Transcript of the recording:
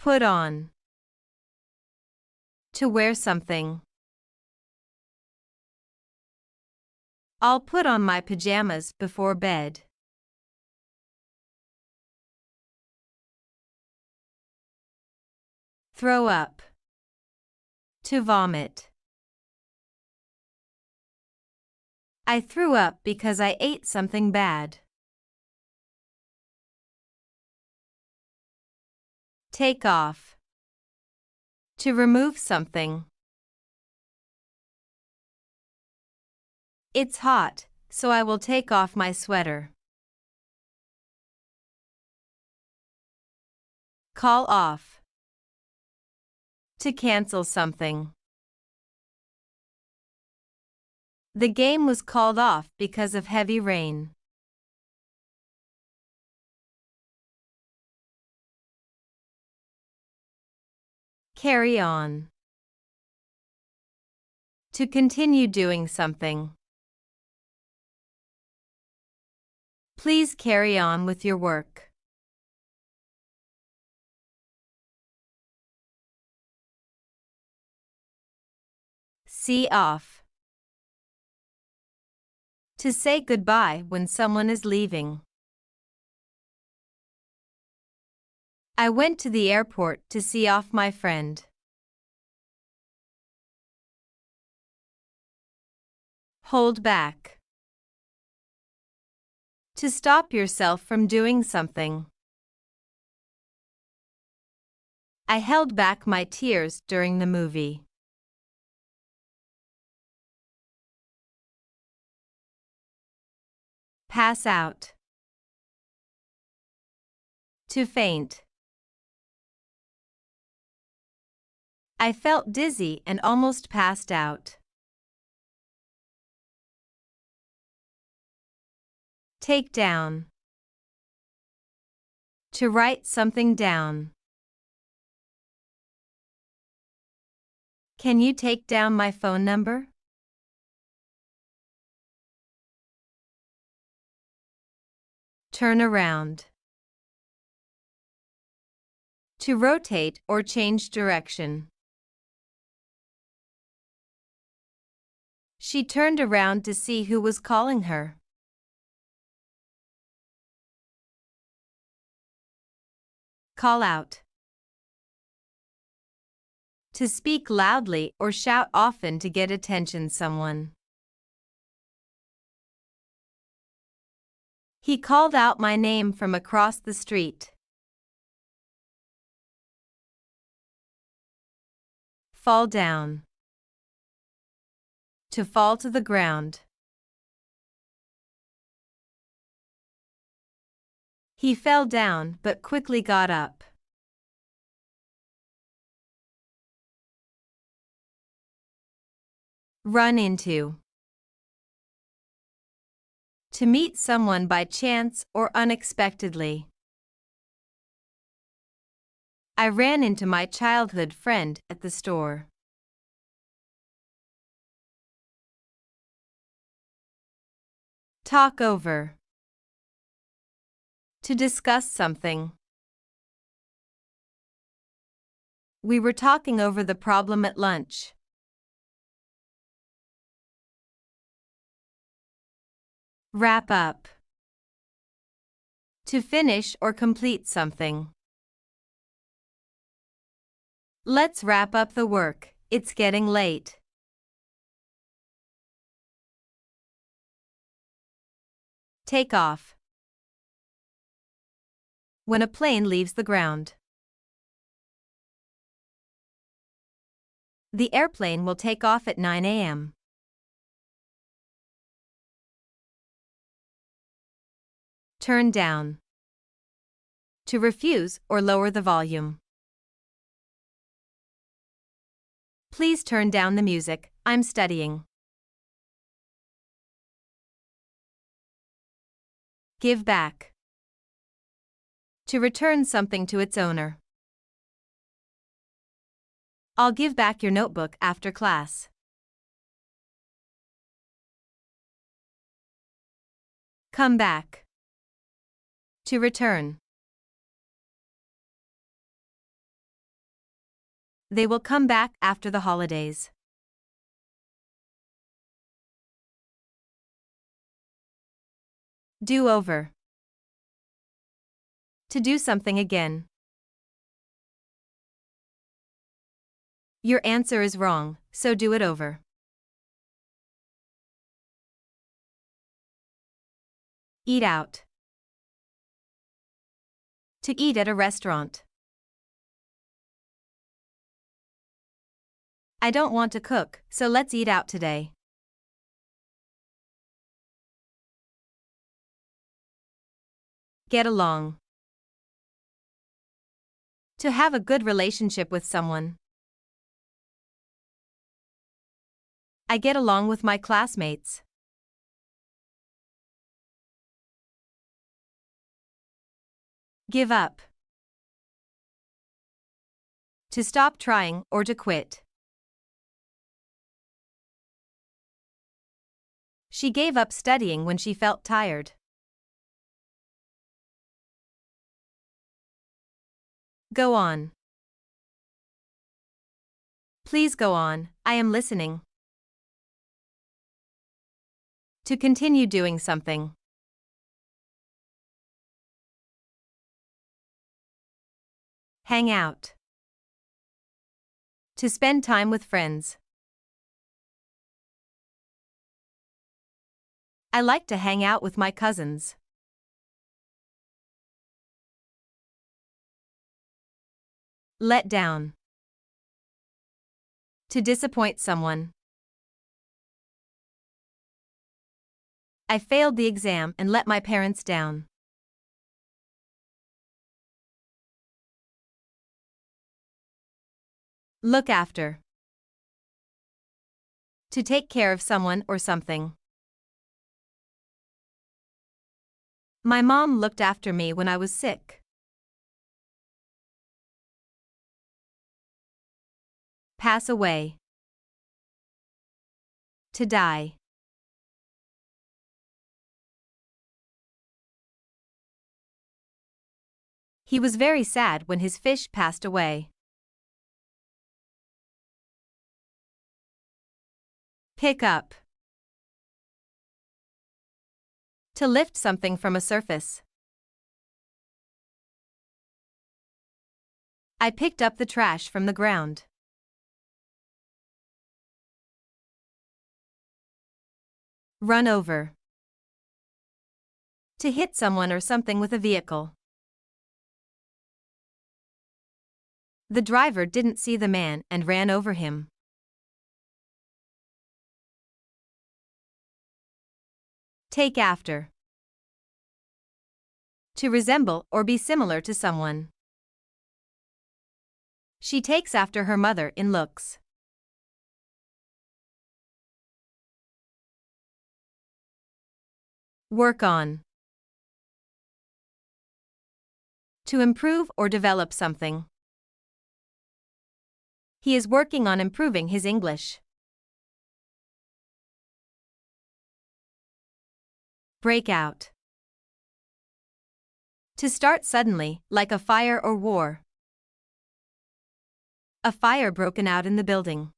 Put on. To wear something. I'll put on my pajamas before bed. Throw up. To vomit. I threw up because I ate something bad. Take off. To remove something. It's hot, so I will take off my sweater. Call off. To cancel something. The game was called off because of heavy rain. Carry on. To continue doing something. Please carry on with your work. See off. To say goodbye when someone is leaving. I went to the airport to see off my friend. Hold back. To stop yourself from doing something. I held back my tears during the movie. Pass out. To faint. I felt dizzy and almost passed out. Take down. To write something down. Can you take down my phone number? Turn around. To rotate or change direction. She turned around to see who was calling her. Call out. To speak loudly or shout often to get attention someone. He called out my name from across the street. Fall down. To fall to the ground. He fell down but quickly got up. Run into. To meet someone by chance or unexpectedly. I ran into my childhood friend at the store. Talk over. To discuss something. We were talking over the problem at lunch. Wrap up. To finish or complete something. Let's wrap up the work, it's getting late. Take off. When a plane leaves the ground. The airplane will take off at 9 a.m. Turn down. To refuse or lower the volume. Please turn down the music, I'm studying. Give back. To return something to its owner. I'll give back your notebook after class. Come back. To return. They will come back after the holidays. Do over. To do something again. Your answer is wrong, so do it over. Eat out. To eat at a restaurant. I don't want to cook, so let's eat out today. Get along. To have a good relationship with someone. I get along with my classmates. Give up. To stop trying or to quit. She gave up studying when she felt tired. Go on. Please go on, I am listening. To continue doing something. Hang out. To spend time with friends. I like to hang out with my cousins. Let down. To disappoint someone. I failed the exam and let my parents down. Look after. To take care of someone or something. My mom looked after me when I was sick. Pass away. To die. He was very sad when his fish passed away. Pick up. To lift something from a surface. I picked up the trash from the ground. Run over. To hit someone or something with a vehicle. The driver didn't see the man and ran over him. Take after. To resemble or be similar to someone. She takes after her mother in looks. Work on. To improve or develop something. He is working on improving his English. Break out. To start suddenly, like a fire or war. A fire broken out in the building.